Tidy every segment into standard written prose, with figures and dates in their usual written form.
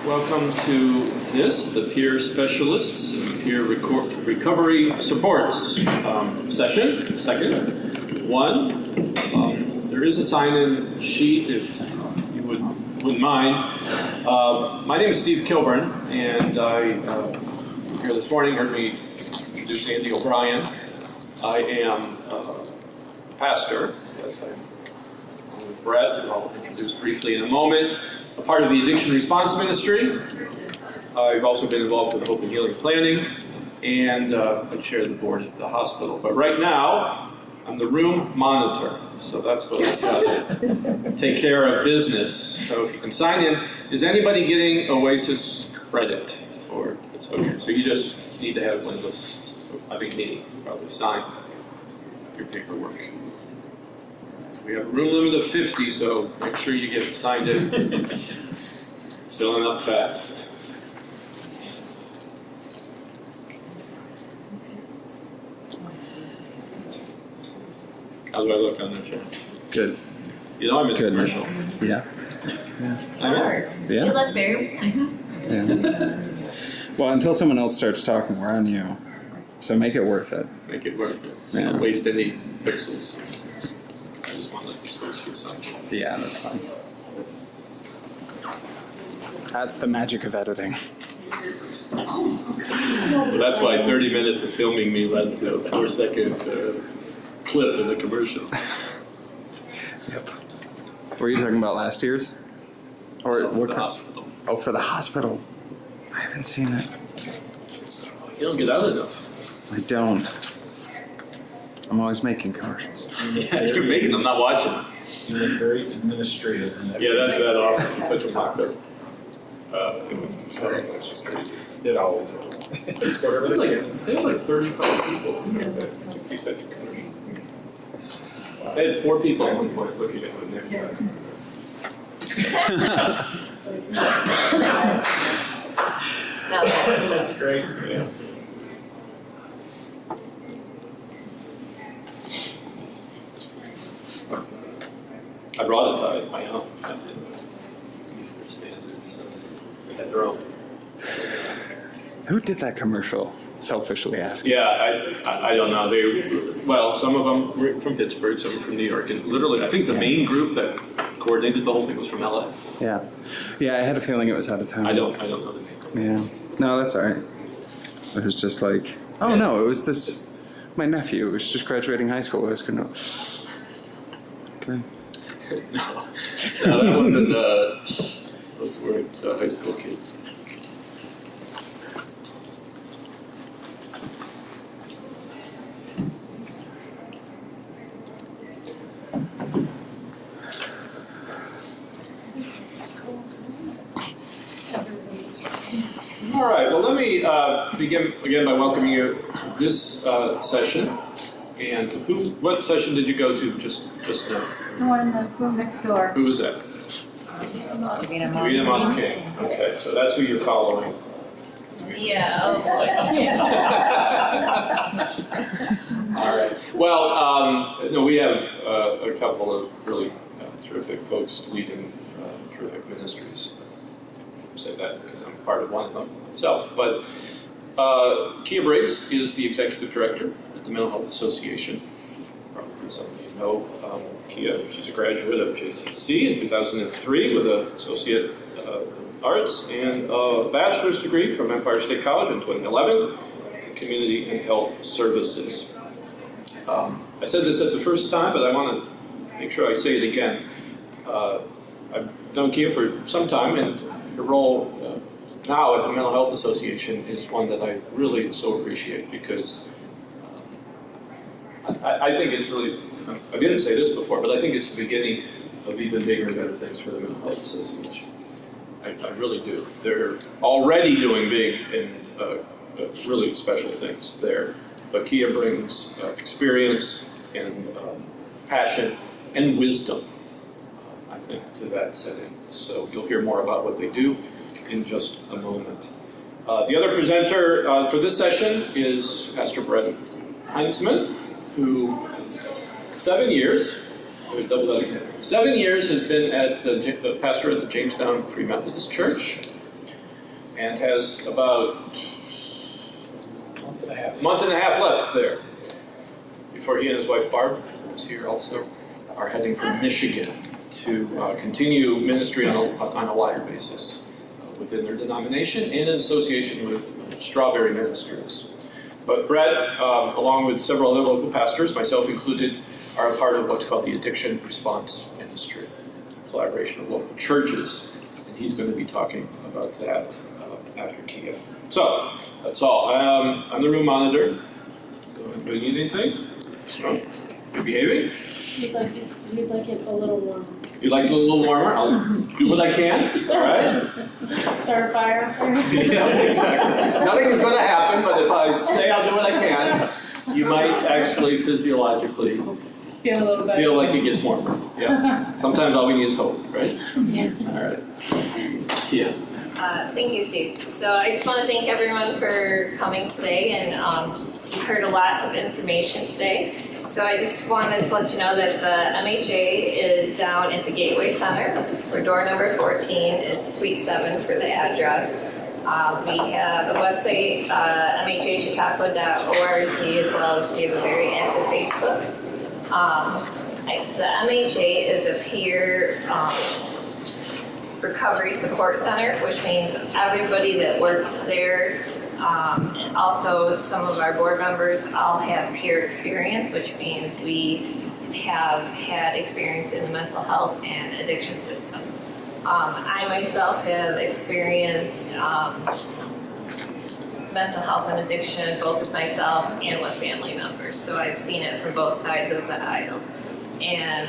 Welcome to the Peer Specialists and Peer Recovery Supports session, second one. There is a sign-in sheet if you wouldn't mind. My name is Steve Kilburn, and I here this morning heard me introduce Andy O'Brien. I am a pastor, as I'm with Brett, and I'll introduce briefly in a moment. A part of the Addiction Response Ministry. I've also been involved with Hope and Healing Planning, and I chair the board at the hospital. But right now, I'm the room monitor, so that's what I got. Take care of business. So if you can sign in, is anybody getting Oasis credit? Or it's okay. So you just need to have one of those. I think me probably sign your paperwork. We have a room limit of 50, so make sure you get signed in. Filling up fast. How do I look on the show? Good. You know I'm in a commercial. Yeah. I know. Yeah. You look very nice. Yeah. Well, until someone else starts talking, we're on you. So make it worth it. Make it worth it. Yeah. Don't waste any pixels. I just want to let these folks get signed. Yeah, that's fine. That's the magic of editing. Well, that's why 30 minutes of filming me led to a 4-second clip in the commercial. Yep. Were you talking about last year's? Or For the hospital. Oh, for the hospital. I haven't seen it. You don't get out enough. I don't. I'm always making commercials. Yeah, you're making them, not watching them. You look very administrative. And Yeah, that office was such a mock-up. It was just crazy. It always is. It's for It was everything. like 35 people. I had 4 people at one point looking at it. That's great. Yeah. I brought a tie, my own. I didn't understand it, so they had their own. Who did that commercial? Selfishly asking. Yeah, I don't know. Well, some of them were from Pittsburgh, some from New York, and literally, I think the main group that coordinated the whole thing was from LA. Yeah. Yeah, I had a feeling it was out of town. I don't know the name. Yeah. No, that's all right. It was just like, oh no, it was my nephew was just graduating high school. I was going to. Okay. No, that wasn't. Those weren't high school kids. All right. Well, let me begin again by welcoming you to this session. And what session did you go to just now? The one in the room next door. Who was that? Davina Moss King. Okay, so that's who you're following. Yeah, oh boy. All right. Well, no, we have a couple of really terrific folks leading terrific ministries. I say that because I'm part of one of them myself. But Kia Briggs is the executive director at the Mental Health Association. Probably some of you know Kia. She's a graduate of JCC in 2003 with an associate in arts and a bachelor's degree from Empire State College in 2011 in community and health services. I said this at the first time, but I want to make sure I say it again. I've known Kia for some time, and her role now at the Mental Health Association is one that I really so appreciate because I think it's really, I didn't say this before, but I think it's the beginning of even bigger and better things for the Mental Health Association. I really do. They're already doing big and really special things there. But Kia brings experience and passion and wisdom, I think, to that setting. So you'll hear more about what they do in just a moment. The other presenter for this session is Pastor Brett Heintzman, who 7 years, 7 years has been at the pastor at the Jamestown Free Methodist Church. and has about Month and a half. a month and a half left there before he and his wife Barb, who's here also, are heading for Michigan to continue ministry on a wider basis within their denomination and in association with Strawberry Ministries. But Brett, along with several other local pastors, myself included, are a part of what's called the Addiction Response Ministry, collaboration of local churches, and he's going to be talking about that after Kia. So, that's all. I'm the room monitor. So, anybody need anything? No? You behaving? We'd like it a little warmer. You like it a little warmer? I'll do what I can, all right? Start a fire. Yeah, exactly. Nothing is going to happen, but if I say I'll do what I can, you might actually physiologically Feel a little better. feel like it gets warmer. Yeah. Sometimes all we need is hope, right? All right. Yeah. Thank you, Steve. So I just want to thank everyone for coming today, and you've heard a lot of information today. So I just wanted to let you know that the MHA is down at the Gateway Center. We're door number 14. It's Suite 7 for the address. We have a website, mhachicago.org, as well as we have a very active Facebook. The MHA is a peer recovery support center, which means everybody that works there, and also some of our board members all have peer experience, which means we have had experience in the mental health and addiction system. I myself have experienced mental health and addiction both with myself and with family members, so I've seen it from both sides of the aisle. And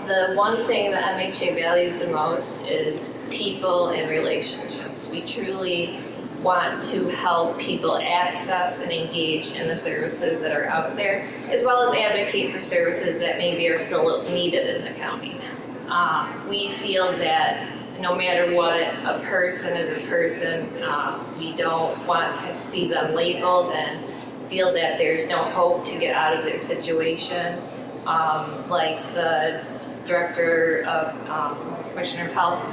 the one thing that MHA values the most is people and relationships. We truly want to help people access and engage in the services that are out there, as well as advocate for services that maybe are still needed in the county. We feel that no matter what, a person is a person. We don't want to see them labeled and feel that there's no hope to get out of their situation. Like the director of Commissioner of Health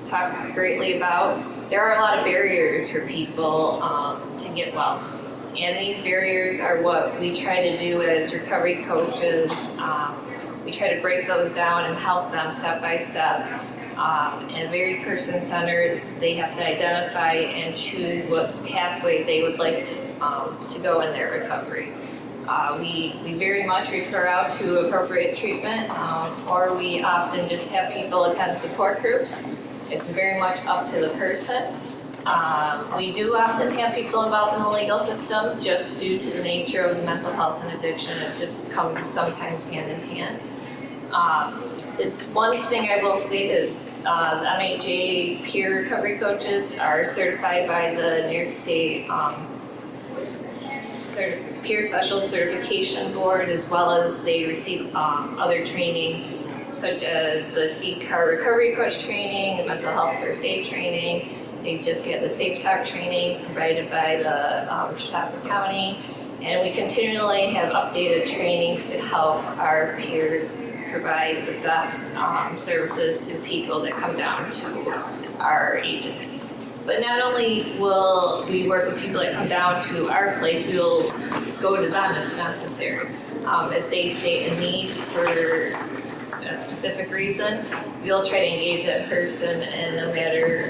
talked greatly about, there are a lot of barriers for people to get well. And these barriers are what we try to do as recovery coaches. We try to break those down and help them step by step. And very person-centered, they have to identify and choose what pathway they would like to go in their recovery. We very much refer out to appropriate treatment, or we often just have people attend support groups. It's very much up to the person. We do often have people involved in the legal system just due to the nature of mental health and addiction. It just comes sometimes hand in hand. One thing I will say is the MHA peer recovery coaches are certified by the New York State Peer Specialist Certification Board, as well as they receive other training such as the CCAR Recovery Coach training, the Mental Health First Aid training. They just had the Safe Talk training provided by the Chautauqua County, and we continually have updated trainings to help our peers provide the best services to people that come down to our agency. But not only will we work with people that come down to our place, we will go to them if necessary. If they state a need for a specific reason, we'll try to engage that person, and no matter,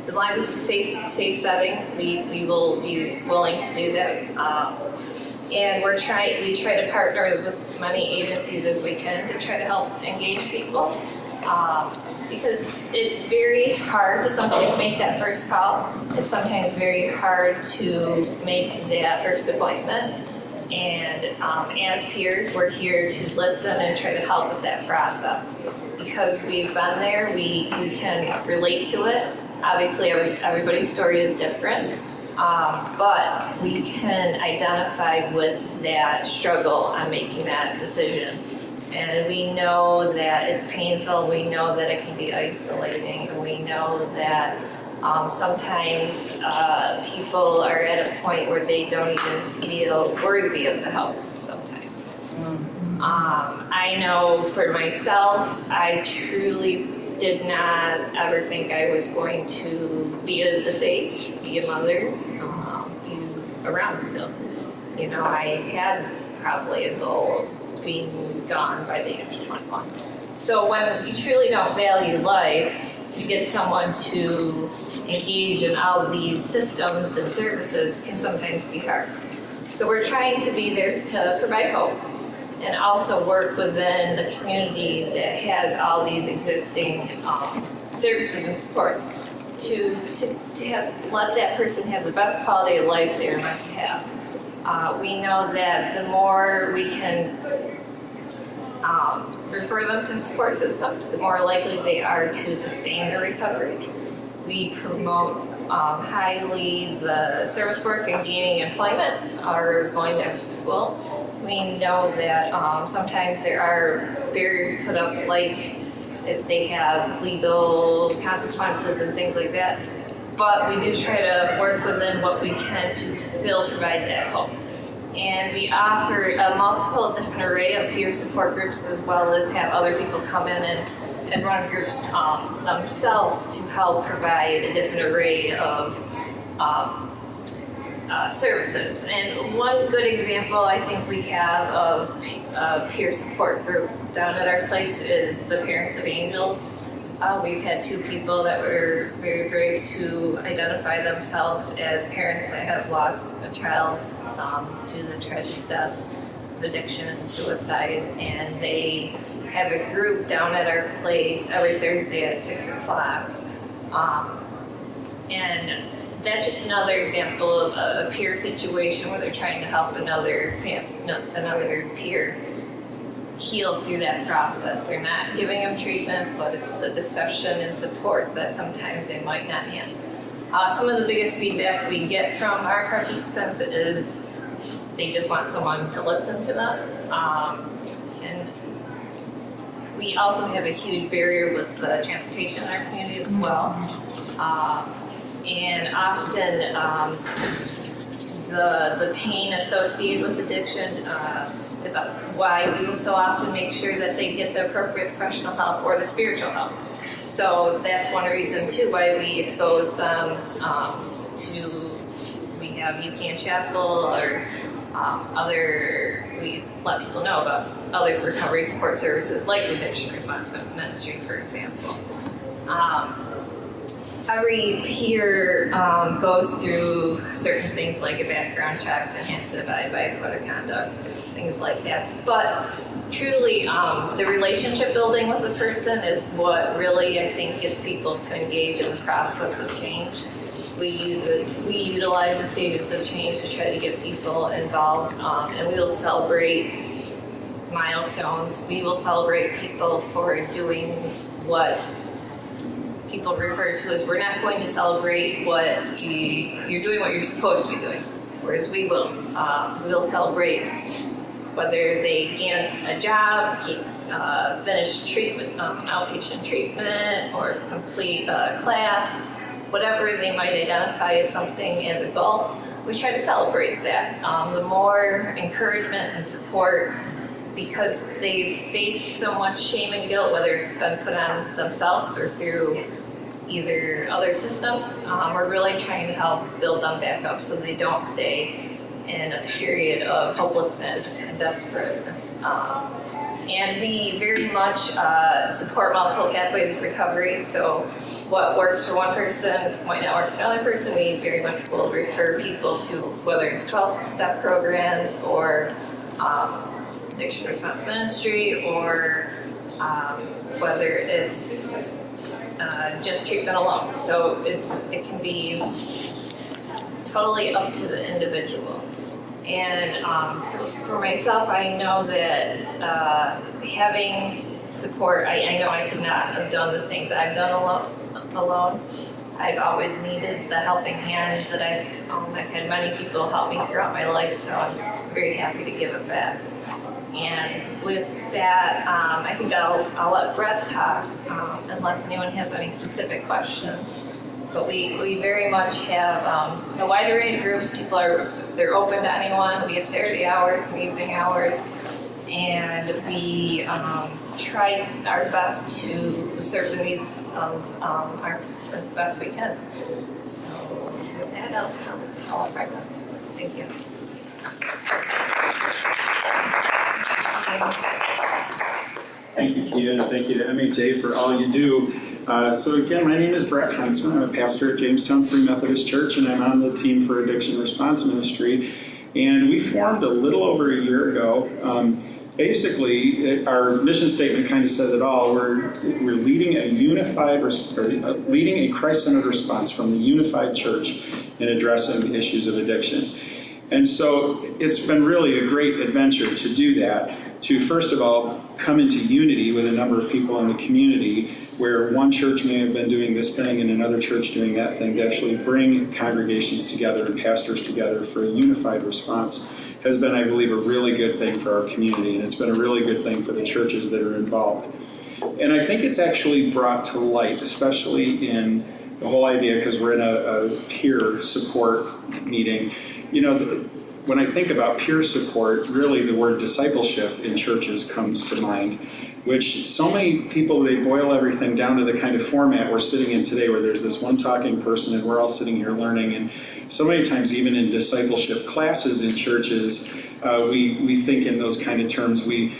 as long as it's a safe setting, we will be willing to do that. And we try to partner with many agencies as we can to try to help engage people. Because it's very hard to sometimes make that first call. It's sometimes very hard to make that first appointment. And as peers, we're here to listen and try to help with that process. Because we've been there, we can relate to it. Obviously, everybody's story is different. But we can identify with that struggle on making that decision. And we know that it's painful, we know that it can be isolating, and we know that sometimes people are at a point where they don't even feel worthy of the help sometimes. I know for myself, I truly did not ever think I was going to be at this age, be a mother, be around still. You know, I had probably a goal of being gone by the age of 21. So when you truly don't value life, to get someone to engage in all these systems and services can sometimes be hard. So we're trying to be there to provide hope and also work within the community that has all these existing services and supports to have, let that person have the best quality of life they were meant to have. We know that the more we can refer them to support systems, the more likely they are to sustain their recovery. We promote highly the service work and gaining employment or going back to school. We know that sometimes there are barriers put up, like if they have legal consequences and things like that. But we do try to work within what we can to still provide that hope. And we offer a multiple different array of peer support groups, as well as have other people come in and run groups themselves to help provide a different array of services. And one good example I think we have of a peer support group down at our place is the Parents of Angels. We've had two people that were very brave to identify themselves as parents that have lost a child due to the tragic death of addiction and suicide, and they have a group down at our place every Thursday at 6 o'clock. And that's just another example of a peer situation where they're trying to help another peer heal through that process. They're not giving them treatment, but it's the discussion and support that sometimes they might not have. Some of the biggest feedback we get from our participants is they just want someone to listen to them. And we also have a huge barrier with the transportation in our community as well. And often the pain associated with addiction is why we will so often make sure that they get the appropriate professional help or the spiritual help. So that's one reason too why we expose them we have UCAN Chapel or we let people know about other recovery support services like the Addiction Response Ministry, for example. Every peer goes through certain things like a background check and has to abide by a code of conduct, things like that. But truly, the relationship building with a person is what really, I think, gets people to engage in the process of change. We utilize the stages of change to try to get people involved, and we will celebrate milestones. We will celebrate people for doing what people refer to as, we're not going to celebrate what you're doing what you're supposed to be doing, whereas we'll celebrate whether they gain a job, finish treatment, outpatient treatment, or complete a class, whatever they might identify as something as a goal. We try to celebrate that. The more encouragement and support, because they face so much shame and guilt, whether it's been put on themselves or through either other systems, we're really trying to help build them back up so they don't stay in a period of hopelessness and desperateness. And we very much support multiple pathways of recovery. So what works for one person might not work for another person. We very much will refer people to whether it's 12-step programs or Addiction Response Ministry, or whether it's just treatment alone. So it can be totally up to the individual. And for myself, I know that having support, I know I could not have done the things I've done alone. I've always needed the helping hand that I've had many people help me throughout my life, so I'm very happy to give it back. And with that, I think I'll let Brett talk unless anyone has any specific questions. But we very much have a wide array of groups. They're open to anyone. We have Saturday hours, some evening hours, and we try our best to serve the needs of ours as best we can. So with that, I'll wrap up. Thank you. Thank you, Kia, and thank you to MHA for all you do. So again, my name is Brett Heintzman. I'm a pastor at Jamestown Free Methodist Church, and I'm on the team for Addiction Response Ministry. And we formed a little over a year ago. Basically, our mission statement kind of says it all. We're leading leading a Christ-centered response from the unified church in addressing issues of addiction. And so it's been really a great adventure to do that, to first of all come into unity with a number of people in the community, where one church may have been doing this thing and another church doing that thing, to actually bring congregations together and pastors together for a unified response has been, I believe, a really good thing for our community, and it's been a really good thing for the churches that are involved. And I think it's actually brought to light, especially in the whole idea, because we're in a peer support meeting. You know, when I think about peer support, really the word discipleship in churches comes to mind, which so many people, they boil everything down to the kind of format we're sitting in today, where there's this one talking person and we're all sitting here learning. And so many times, even in discipleship classes in churches, we think in those kind of terms. We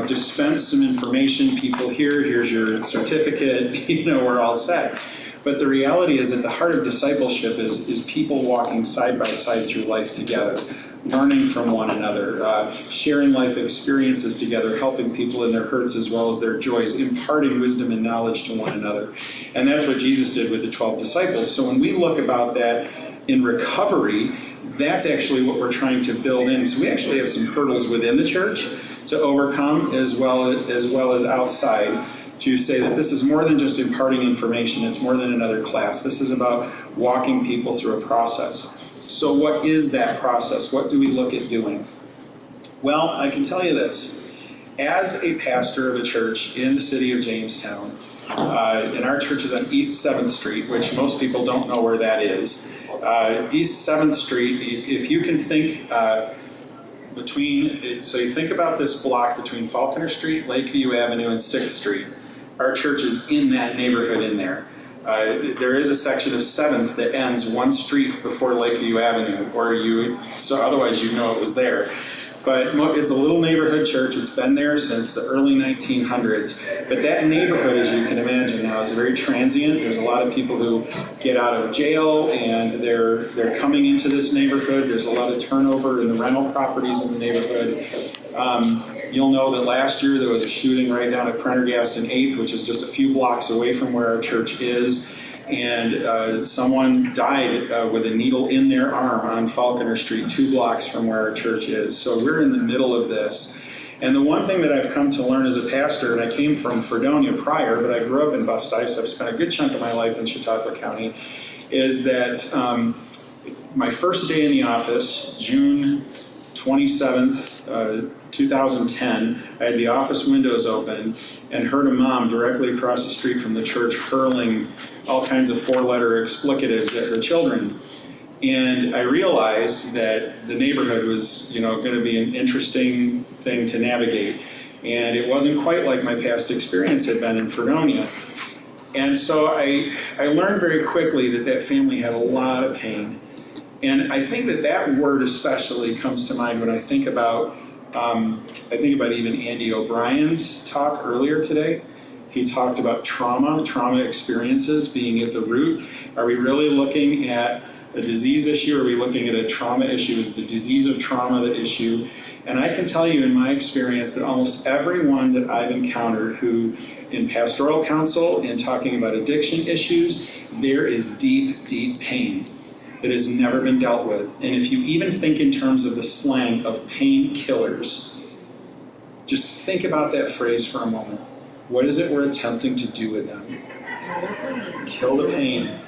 dispense some information. People here's your certificate. We're all set. But the reality is, at the heart of discipleship is people walking side by side through life together, learning from one another, sharing life experiences together, helping people in their hurts as well as their joys, imparting wisdom and knowledge to one another. And that's what Jesus did with the 12 disciples. So when we look about that in recovery, that's actually what we're trying to build in. So we actually have some hurdles within the church to overcome, as well as outside, to say that this is more than just imparting information. It's more than another class. This is about walking people through a process. So what is that process? What do we look at doing? Well, I can tell you this. As a pastor of a church in the city of Jamestown, and our church is on East 7th Street, which most people don't know where that is. East 7th Street, if you can think so you think about this block between Falconer Street, Lakeview Avenue, and 6th Street. Our church is in that neighborhood in there. There is a section of 7th that ends one street before Lakeview Avenue, so otherwise you know it was there. But it's a little neighborhood church. It's been there since the early 1900s. But that neighborhood, as you can imagine now, is very transient. There's a lot of people who get out of jail and they're coming into this neighborhood. There's a lot of turnover in the rental properties in the neighborhood. You'll know that last year there was a shooting right down at Prendergast and 8th, which is just a few blocks away from where our church is. And someone died with a needle in their arm on Falconer Street, 2 blocks from where our church is. So we're in the middle of this. And the one thing that I've come to learn as a pastor, and I came from Fredonia prior, but I grew up in Bustye, so I've spent a good chunk of my life in Chautauqua County, is that my first day in the office, June 27th, 2010, I had the office windows open and heard a mom directly across the street from the church hurling all kinds of 4-letter explicatives at her children. And I realized that the neighborhood was, going to be an interesting thing to navigate. And it wasn't quite like my past experience had been in Fredonia. And so I learned very quickly that family had a lot of pain. And I think that word especially comes to mind when I think about even Andy O'Brien's talk earlier today. He talked about trauma experiences being at the root. Are we really looking at a disease issue? Or are we looking at a trauma issue? Is the disease of trauma the issue? And I can tell you in my experience that almost everyone that I've encountered who, in pastoral counsel, in talking about addiction issues, there is deep, deep pain that has never been dealt with. And if you even think in terms of the slang of painkillers, just think about that phrase for a moment. What is it we're attempting to do with them? Kill the pain.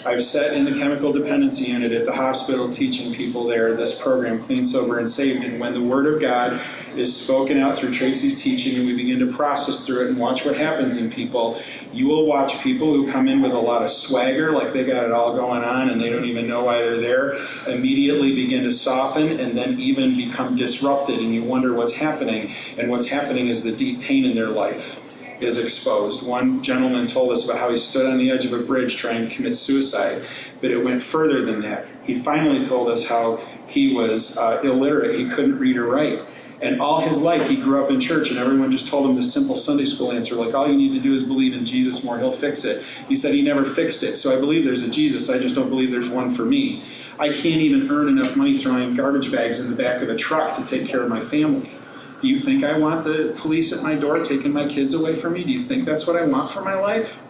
I've sat in the chemical dependency unit at the hospital teaching people there this program, Clean, Sober, and Saved, and when the Word of God is spoken out through Tracy's teaching and we begin to process through it and watch what happens in people, you will watch people who come in with a lot of swagger, like they got it all going on and they don't even know why they're there, immediately begin to soften and then even become disrupted, and you wonder what's happening. And what's happening is the deep pain in their life is exposed. One gentleman told us about how he stood on the edge of a bridge trying to commit suicide, but it went further than that. He finally told us how he was illiterate, he couldn't read or write. And all his life he grew up in church and everyone just told him the simple Sunday school answer, like all you need to do is believe in Jesus more, he'll fix it. He said he never fixed it. So I believe there's a Jesus, I just don't believe there's one for me. I can't even earn enough money throwing garbage bags in the back of a truck to take care of my family. Do you think I want the police at my door taking my kids away from me? Do you think that's what I want for my life?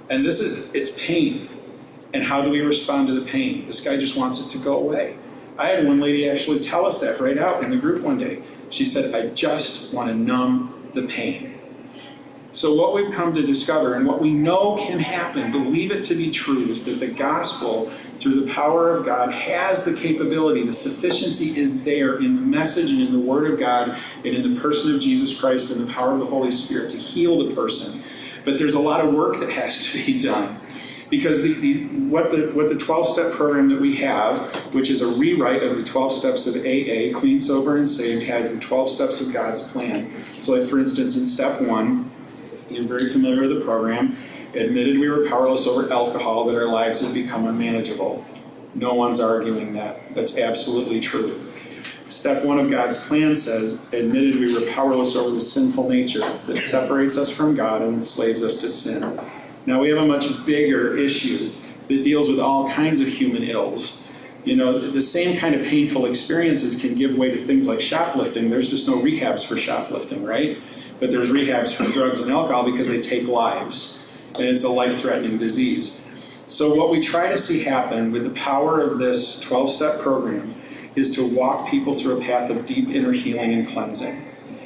And it's pain. And how do we respond to the pain? This guy just wants it to go away. I had one lady actually tell us that right out in the group one day. She said, I just want to numb the pain. So what we've come to discover and what we know can happen, believe it to be true, is that the gospel, through the power of God, has the capability, the sufficiency is there in the message and in the Word of God and in the person of Jesus Christ and the power of the Holy Spirit to heal the person. But there's a lot of work that has to be done. Because what the 12-step program that we have, which is a rewrite of the 12 steps of AA, Clean, Sober, and Saved, has the 12 steps of God's plan. So like for instance, in step 1, you're very familiar with the program, admitted we were powerless over alcohol, that our lives had become unmanageable. No one's arguing that. That's absolutely true. Step 1 of God's plan says, admitted we were powerless over the sinful nature that separates us from God and enslaves us to sin. Now we have a much bigger issue that deals with all kinds of human ills. You know, the same kind of painful experiences can give way to things like shoplifting. There's just no rehabs for shoplifting, right? But there's rehabs for drugs and alcohol because they take lives, and it's a life-threatening disease. So what we try to see happen with the power of this 12-step program is to walk people through a path of deep inner healing and cleansing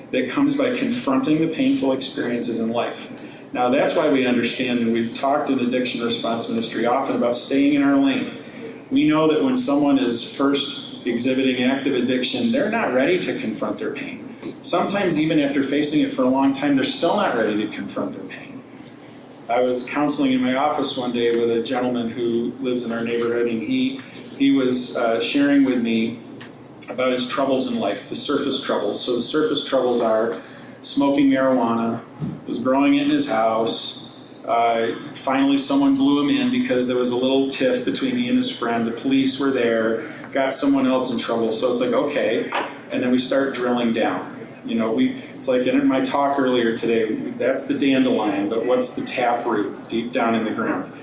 that comes by confronting the painful experiences in life. Now that's why we understand, and we've talked in addiction response ministry often about staying in our lane. We know that when someone is first exhibiting active addiction, they're not ready to confront their pain. Sometimes even after facing it for a long time, they're still not ready to confront their pain. I was counseling in my office one day with a gentleman who lives in our neighborhood, and he was sharing with me about his troubles in life, the surface troubles. So the surface troubles are smoking marijuana, was growing it in his house. Finally, someone blew him in because there was a little tiff between he and his friend. The police were there, got someone else in trouble. So it's like, okay. And then we start drilling down. You know, it's like in my talk earlier today, that's the dandelion, but what's the taproot deep down in the ground?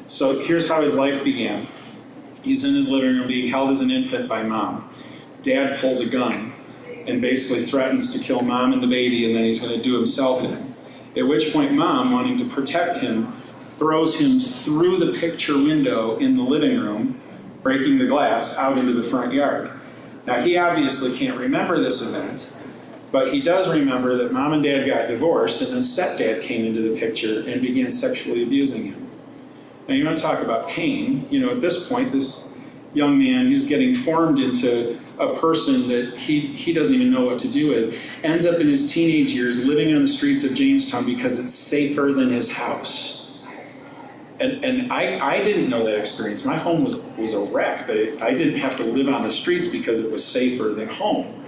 So here's how his life began. He's in his living room being held as an infant by mom. Dad pulls a gun and basically threatens to kill mom and the baby, and then he's going to do himself in. At which point mom, wanting to protect him, throws him through the picture window in the living room, breaking the glass out into the front yard. Now he obviously can't remember this event, but he does remember that mom and dad got divorced, and then stepdad came into the picture and began sexually abusing him. Now you want to talk about pain. You know, at this point, this young man, he's getting formed into a person that he doesn't even know what to do with, ends up in his teenage years living on the streets of Jamestown because it's safer than his house. And I didn't know that experience. My home was a wreck, but I didn't have to live on the streets because it was safer than home.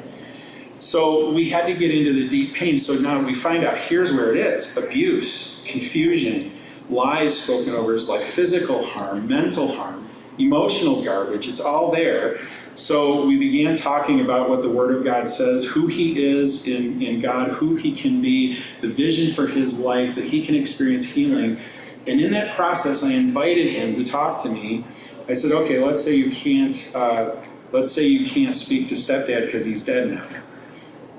So we had to get into the deep pain. So now we find out here's where it is: abuse, confusion, lies spoken over his life, physical harm, mental harm, emotional garbage. It's all there. So we began talking about what the Word of God says, who He is in God, who He can be, the vision for His life, that He can experience healing. And in that process, I invited him to talk to me. I said, okay, let's say you can't speak to stepdad because he's dead now.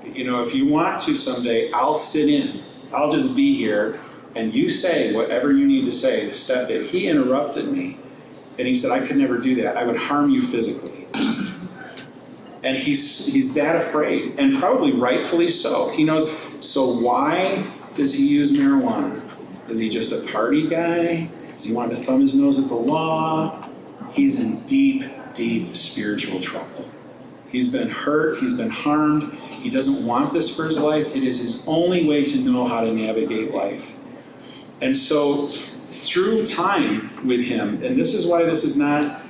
You know, if you want to someday, I'll sit in. I'll just be here, and you say whatever you need to say to stepdad. He interrupted me, and he said, I could never do that. I would harm you physically. And he's that afraid, and probably rightfully so. He knows. So why does he use marijuana? Is he just a party guy? Does he want to thumb his nose at the law? He's in deep, deep spiritual trouble. He's been hurt. He's been harmed. He doesn't want this for his life. It is his only way to know how to navigate life. And so through time with him, and this is why this is not,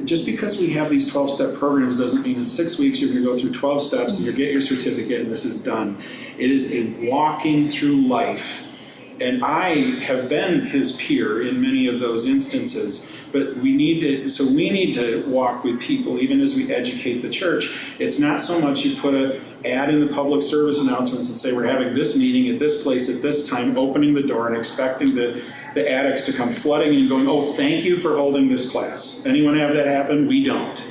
just because we have these 12-step programs doesn't mean in 6 weeks you're going to go through 12 steps and you get your certificate and this is done. It is a walking through life. And I have been his peer in many of those instances, but we need to walk with people even as we educate the church. It's not so much you put an ad in the public service announcements and say we're having this meeting at this place at this time, opening the door and expecting the addicts to come flooding in going, oh, thank you for holding this class. Anyone have that happen? We don't.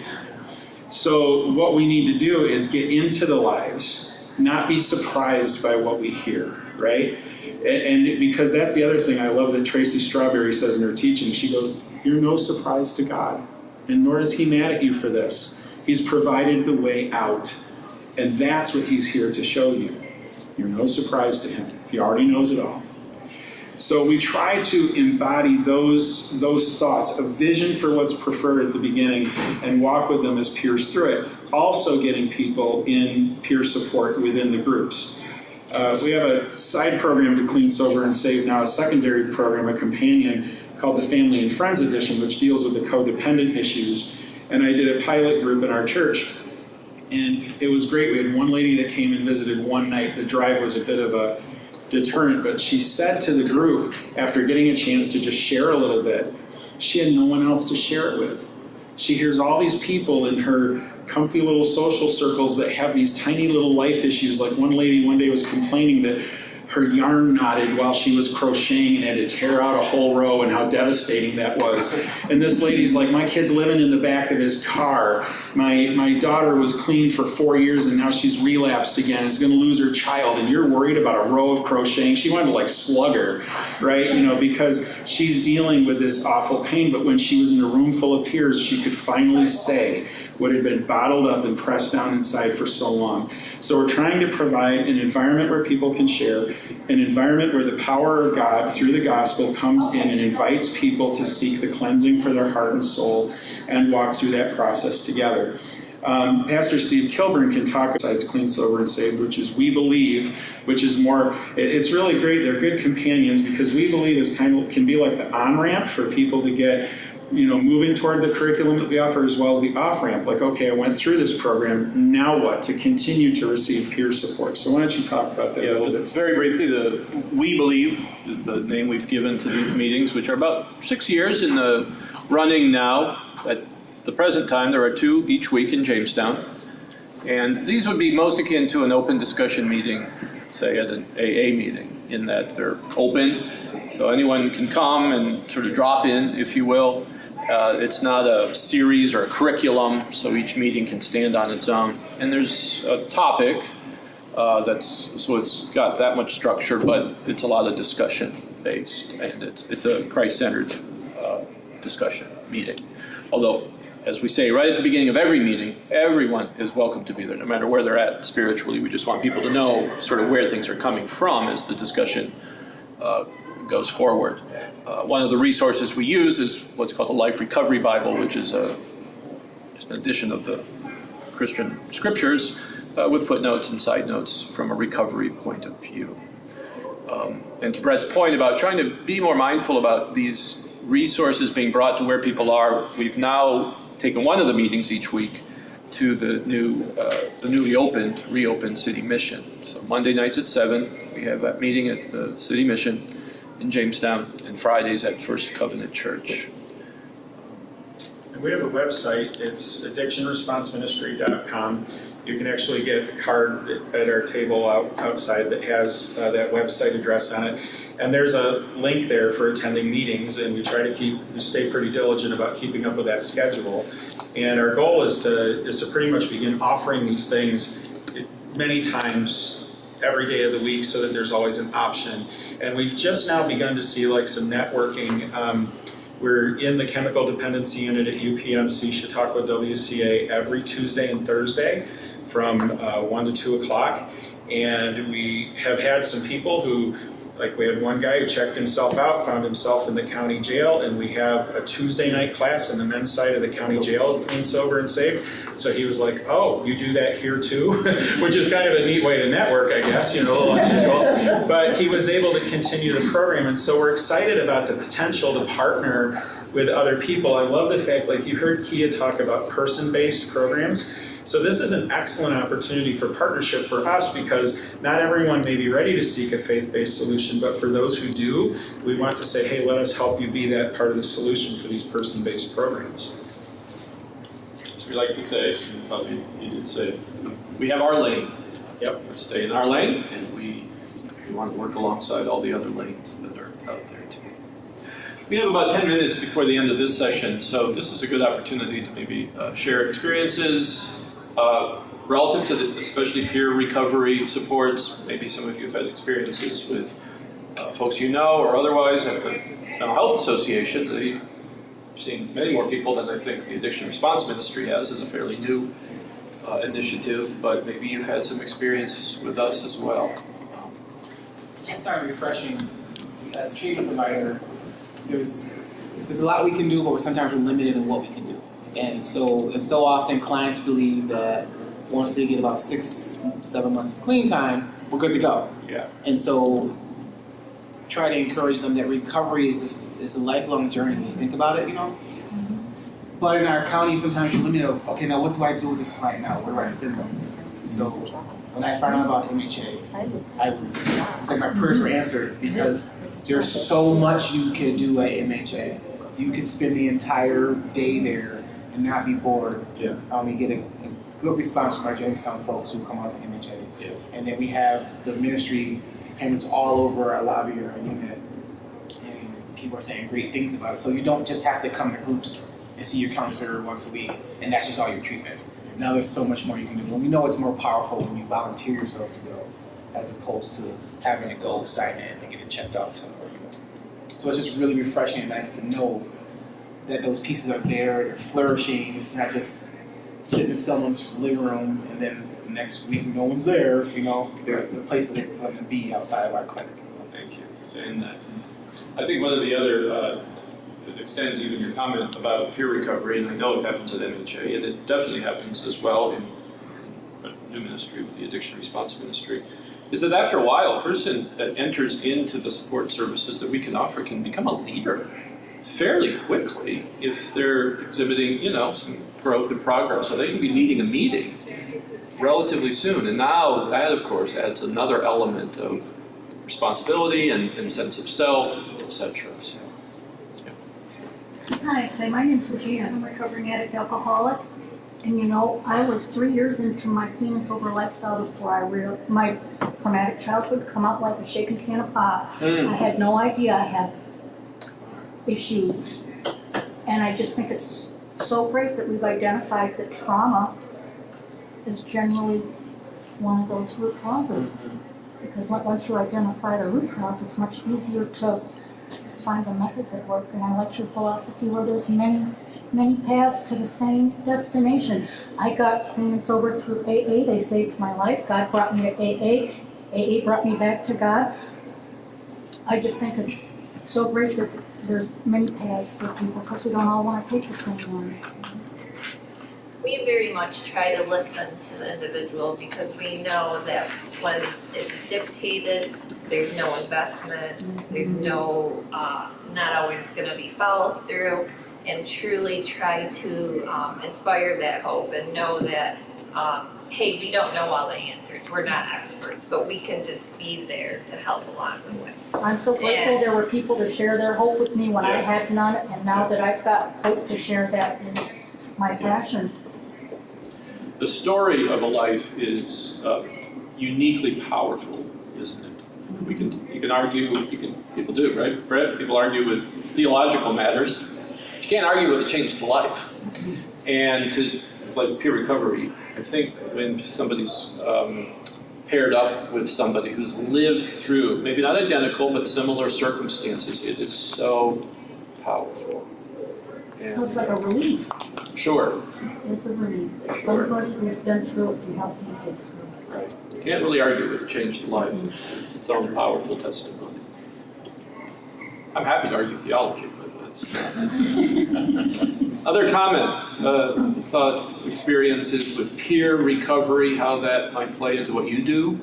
So what we need to do is get into the lives, not be surprised by what we hear, right? And because that's the other thing I love that Tracy Strawberry says in her teaching. She goes, you're no surprise to God, and nor is he mad at you for this. He's provided the way out, and that's what he's here to show you. You're no surprise to him. He already knows it all. So we try to embody those thoughts, a vision for what's preferred at the beginning, and walk with them as peers through it. Also getting people in peer support within the groups. We have a side program to Clean, Sober, and Save now, a secondary program, a companion called the Family and Friends Edition, which deals with the codependent issues. And I did a pilot group in our church, and it was great. We had one lady that came and visited one night. The drive was a bit of a deterrent, but she said to the group, after getting a chance to just share a little bit, she had no one else to share it with. She hears all these people in her comfy little social circles that have these tiny little life issues. Like one lady one day was complaining that her yarn knotted while she was crocheting and had to tear out a whole row, and how devastating that was. And this lady's like, my kid's living in the back of his car. My daughter was clean for 4 years and now she's relapsed again, is going to lose her child, and you're worried about a row of crocheting. She wanted to like slug her, right? Because she's dealing with this awful pain. But when she was in a room full of peers, she could finally say what had been bottled up and pressed down inside for so long. So we're trying to provide an environment where people can share, an environment where the power of God through the gospel comes in and invites people to seek the cleansing for their heart and soul and walk through that process together. Pastor Steve Kilburn can talk besides Clean, Sober, and Saved, which is We Believe, which is more, it's really great. They're good companions because We Believe is can be like the on-ramp for people to get moving toward the curriculum that we offer, as well as the off-ramp, like, okay, I went through this program, now what? To continue to receive peer support. So why don't you talk about that a little bit? Very briefly, the We Believe is the name we've given to these meetings, which are about 6 years in the running now. At the present time, there are 2 each week in Jamestown. And these would be most akin to an open discussion meeting, say at an AA meeting, in that they're open, so anyone can come and sort of drop in, if you will. It's not a series or a curriculum, so each meeting can stand on its own. And there's a topic so it's got that much structure, but it's a lot of discussion based, and it's a Christ-centered discussion meeting. Although, as we say right at the beginning of every meeting, everyone is welcome to be there, no matter where they're at spiritually. We just want people to know sort of where things are coming from as the discussion goes forward. One of the resources we use is what's called the Life Recovery Bible, which is just an edition of the Christian scriptures with footnotes and side notes from a recovery point of view. And to Brett's point about trying to be more mindful about these resources being brought to where people are, we've now taken one of the meetings each week to the newly reopened City Mission. So Monday nights at 7, we have that meeting at the City Mission in Jamestown, and Fridays at First Covenant Church. And we have a website. It's addictionresponseministry.com. You can actually get a card at our table outside that has that website address on it. And there's a link there for attending meetings, and we stay pretty diligent about keeping up with that schedule. And our goal is to pretty much begin offering these things many times every day of the week, so that there's always an option. And we've just now begun to see like some networking. We're in the chemical dependency unit at UPMC Chautauqua WCA every Tuesday and Thursday from 1 to 2 o'clock. And we have had some people who Like we had one guy who checked himself out, found himself in the county jail, and we have a Tuesday night class in the men's side of the county jail, clean, sober, and safe. So he was like, oh, you do that here too? Which is kind of a neat way to network, I guess, a little unusual. But he was able to continue the program, and so we're excited about the potential to partner with other people. I love the fact, like you heard Kia talk about person-based programs. So this is an excellent opportunity for partnership for us because not everyone may be ready to seek a faith-based solution, but for those who do, we want to say, hey, let us help you be that part of the solution for these person-based programs. As we like to say, probably you did say, we have our lane. Yep. We stay in our lane, and we want to work alongside all the other lanes that are out there too. We have about 10 minutes before the end of this session, so this is a good opportunity to maybe share experiences relative to especially peer recovery supports. Maybe some of you have had experiences with folks you know or otherwise at the Mental Health Association. They've seen many more people than I think the Addiction Response Ministry has as a fairly new initiative, but maybe you've had some experiences with us as well. Just kind of refreshing. As a treatment provider, there's a lot we can do, but sometimes we're limited in what we can do. And so often clients believe that once they get about 6-7 months of clean time, we're good to go. Yeah. And so try to encourage them that recovery is a lifelong journey. When you think about it, But in our county, sometimes you're limited. Okay, now what do I do with this client now? Where do I send them? So when I found out about MHA, it's like my prayers were answered because there's so much you can do at MHA. You could spend the entire day there and not be bored. Yeah. We get a good response from our Jamestown folks who come out to MHA. Yeah. And then we have the ministry payments all over our lobby or our unit. And people are saying great things about it. So you don't just have to come to groups and see your counselor once a week, and that's just all your treatment. Now there's so much more you can do. And we know it's more powerful when you volunteer yourself to go, as opposed to having to go sign in and get it checked off somewhere. So it's just really refreshing and nice to know that those pieces are there, they're flourishing. It's not just sitting in someone's living room and then the next week no one's there, they're the place that they're going to be outside of our clinic. Thank you for saying that. I think one of the other, it extends even your comment about peer recovery, and I know it happens at MHA, and it definitely happens as well in a new ministry with the Addiction Response Ministry, is that after a while, a person that enters into the support services that we can offer can become a leader fairly quickly if they're exhibiting, some growth and progress. So they can be leading a meeting relatively soon. And now that, of course, adds another element of responsibility and sense of self, etc. So, Hi, my name's Regina. I'm a recovering addict alcoholic. And I was 3 years into my clean and sober lifestyle before my traumatic childhood come out like a shaken can of pop. I had no idea I had issues. And I just think it's so great that we've identified that trauma is generally one of those root causes. Because once you identify the root cause, it's much easier to find the methods that work. And I like your philosophy where there's many paths to the same destination. I got clean and sober through AA. They saved my life. God brought me to AA. AA brought me back to God. I just think it's so great that there's many paths for people because we don't all want to take the same one. We very much try to listen to the individual because we know that when it's dictated, there's no investment, there's no, not always going to be followed through, and truly try to inspire that hope and know that, hey, we don't know all the answers, we're not experts, but we can just be there to help along the way. I'm so grateful there were people to share their hope with me when I had none, and now that I've got hope to share, that is my passion. the story of a life is uniquely powerful, isn't it? You can argue, people do, right, Brett? People argue with theological matters. You can't argue with a changed life. And like peer recovery, I think when somebody's paired up with somebody who's lived through, maybe not identical, but similar circumstances, it is so powerful. So it's like a relief. Sure. It's a relief. Somebody who's been through it can help you get through it. Right. You can't really argue with a changed life. It's its own powerful testimony. I'm happy to argue theology, but that's other comments, thoughts, experiences with peer recovery, how that might play into what you do?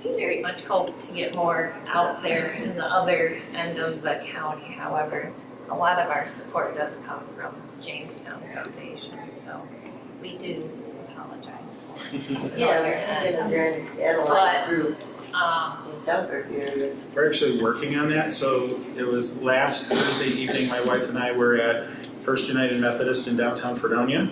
We very much hope to get more out there in the other end of the county. However, a lot of our support does come from Jamestown Foundation, so we do apologize for the other end. Is there any satellite But, group Um, in Dunkirk area? We're actually working on that. So it was last Thursday evening, my wife and I were at First United Methodist in downtown Fredonia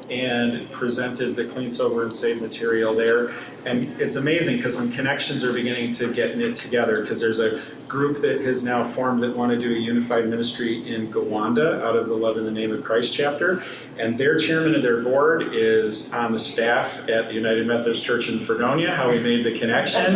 and presented the Clean, Sober, and Save material there. And it's amazing because some connections are beginning to get knit together because there's a group that has now formed that want to do a unified ministry in Gowanda out of the Love in the Name of Christ chapter. And their chairman of their board is on the staff at the United Methodist Church in Fredonia, how we made the connection.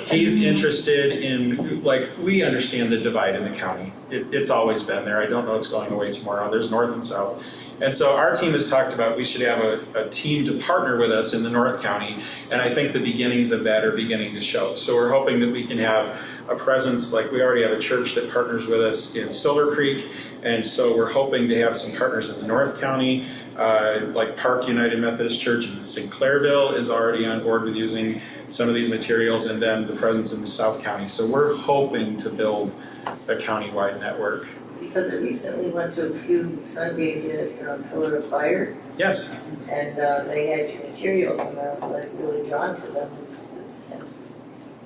He's interested in, like, we understand the divide in the county. It's always been there. I don't know it's going away tomorrow. There's north and south. And so our team has talked about we should have a team to partner with us in the North County, and I think the beginnings of that are beginning to show. So we're hoping that we can have a presence, like we already have a church that partners with us in Silver Creek, and so we're hoping to have some partners in the North County, like Park United Methodist Church in Sinclairville is already on board with using some of these materials, and then the presence in the South County. So we're hoping to build a county-wide network. Because it recently went to a few Sundays at Pillar of Fire, Yes. and they had your materials, and I was like really drawn to them.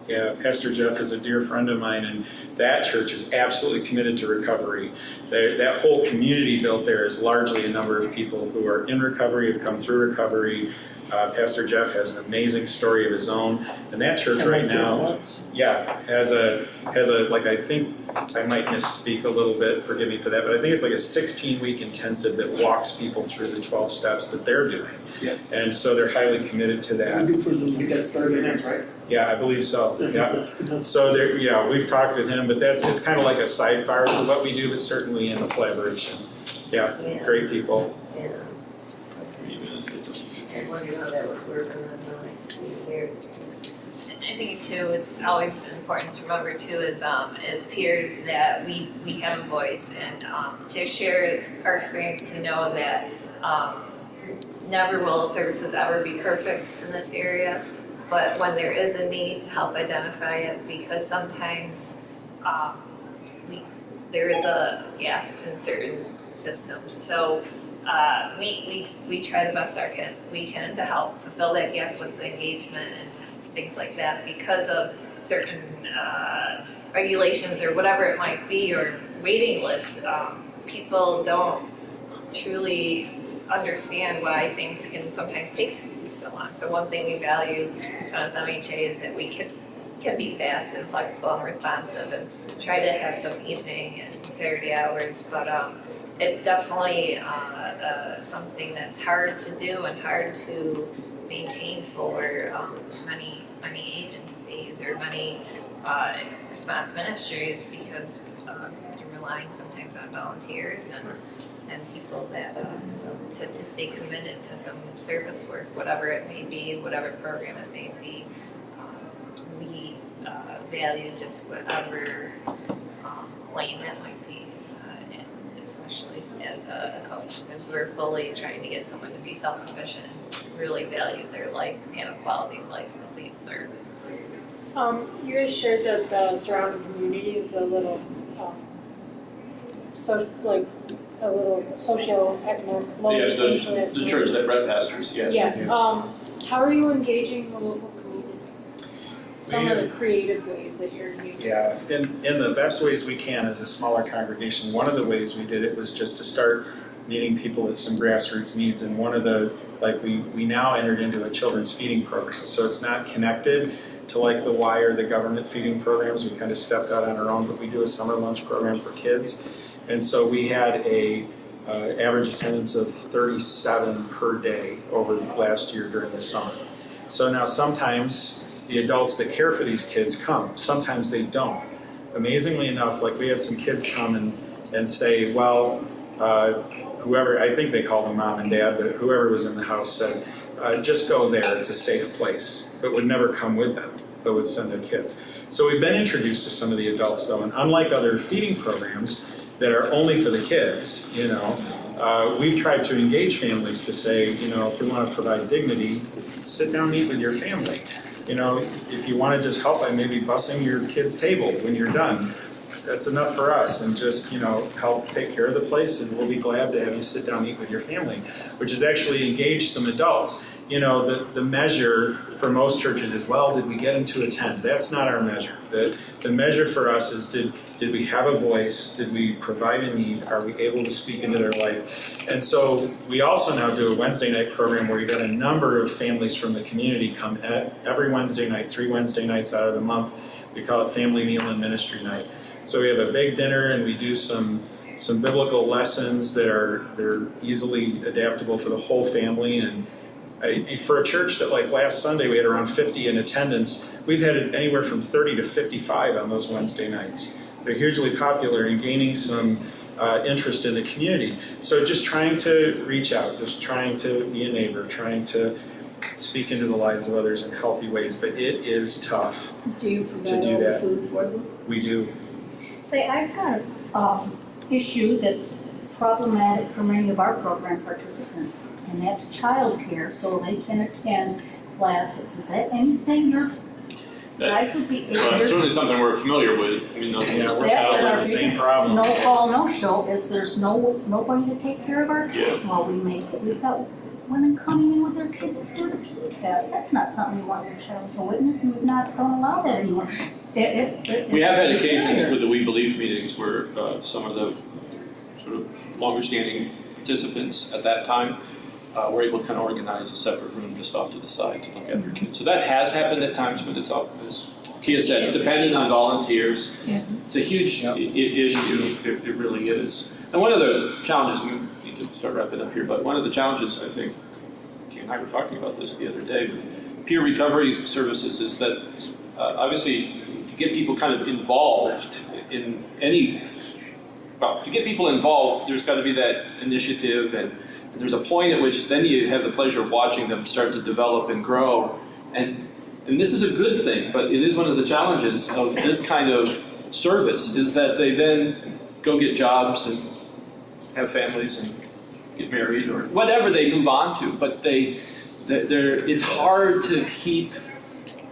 Yeah, Pastor Jeff is a dear friend of mine, and that church is absolutely committed to recovery. That whole community built there is largely a number of people who are in recovery, have come through recovery. Pastor Jeff has an amazing story of his own, and that church right now, has a like, I think I might misspeak a little bit, forgive me for that, but I think it's like a 16-week intensive that walks people through the 12 steps that they're doing. Yeah. And so they're highly committed to that. Because Thursday night, right? Yeah, I believe so. Yeah. So there, we've talked with him, but it's kind of like a sidebar to what we do, but certainly in the collaboration. Yeah, Yeah. great people. Yeah. I wondered how that was working, and then I see here. I think too, it's always important to remember too, as peers, that we have a voice, and to share our experience, to know that never will services ever be perfect in this area, but when there is a need, to help identify it, because sometimes there is a gap in certain systems. So we try the best we can to help fulfill that gap with engagement and things like that, because of certain regulations or whatever it might be, or waiting lists. People don't truly understand why things can sometimes take so long. So one thing we value at MHA is that we can be fast and flexible and responsive, and try to have some evening and Saturday hours, but it's definitely something that's hard to do and hard to maintain for many agencies or many response ministries, because you're relying sometimes on volunteers and people that so to stay committed to some service work, whatever it may be, whatever program it may be. We value just whatever lane that might be, and especially as a coach, because we're fully trying to get someone to be self-sufficient and really value their life and have a quality of life that they deserve. You guys shared that the surrounding community is a little, a little socio-economic, lower socioeconomic. The church that Brett pastors, Yeah, how are you engaging the local community? Some of the creative ways that you're engaging. Yeah, in the best ways we can as a smaller congregation. One of the ways we did it was just to start meeting people with some grassroots needs, and one of the, we now entered into a children's feeding program, so it's not connected to like the Y or the government feeding programs. We kind of stepped out on our own, but we do a summer lunch program for kids. And so we had a average attendance of 37 per day over last year during the summer. So now sometimes the adults that care for these kids come, sometimes they don't. Amazingly enough, like we had some kids come and say, well, whoever, I think they called them mom and dad, but whoever was in the house said, just go there, it's a safe place. but would never come with them, but would send their kids. So we've been introduced to some of the adults though, and unlike other feeding programs that are only for the kids, we've tried to engage families to say, if we want to provide dignity, sit down and eat with your family. If you want to just help by maybe bussing your kid's table when you're done, that's enough for us, and just, help take care of the place, and we'll be glad to have you sit down and eat with your family, which has actually engaged some adults. The measure for most churches is, well, did we get them to attend? That's not our measure. The measure for us is, did we have a voice? Did we provide a need? Are we able to speak into their life? And so we also now do a Wednesday night program where we've got a number of families from the community come every Wednesday night, 3 Wednesday nights out of the month. We call it Family Meal and Ministry Night. So we have a big dinner, and we do some biblical lessons they're easily adaptable for the whole family. And for a church that, like last Sunday, we had around 50 in attendance, we've had anywhere from 30 to 55 on those Wednesday nights. They're hugely popular and gaining some interest in the community. So just trying to reach out, just trying to be a neighbor, trying to speak into the lives of others in healthy ways. But it is tough. Do you To provide do all the that. food for them? We do. Say, I've got an issue that's problematic for many of our program participants, and that's childcare, so they can attend classes. Is that anything your guys would be able Well, to? it's certainly something we're familiar with. I mean, Yeah, there's we're That following is our the same biggest problem. no call, no show, is there's nobody to take care of our kids Yeah. while we make it. We've got women coming in with their kids to do the pee test. That's not something we want your child to witness, and we've not, don't allow that anymore. We have had occasions with the We Believe meetings where some of the sort of longer-standing participants at that time were able to kind of organize a separate room just off to the side to look at their kids. So that has happened at times, but it's all, as Kia said, depending on volunteers. Yeah. It's a huge issue, it really is. And one of the challenges, we need to start wrapping up here, but one of the challenges, I think, Kia and I were talking about this the other day with peer recovery services, is that obviously to get people kind of involved in to get people involved, there's got to be that initiative, and there's a point at which then you have the pleasure of watching them start to develop and grow. And this is a good thing, but it is one of the challenges of this kind of service, is that they then go get jobs and have families and get married or whatever they move on to, but it's hard to keep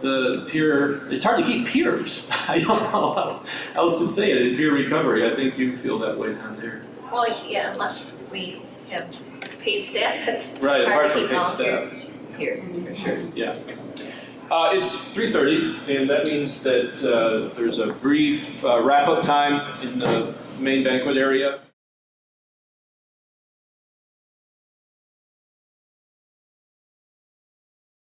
it's hard to keep peers. I don't know how else to say it in peer recovery. I think you feel that way down there. Well, yeah, unless we have paid staff, it's Right, hard to for keep paid volunteers staff. peers, for sure. Yeah. It's 3:30, and that means that there's a brief wrap-up time in the main banquet area.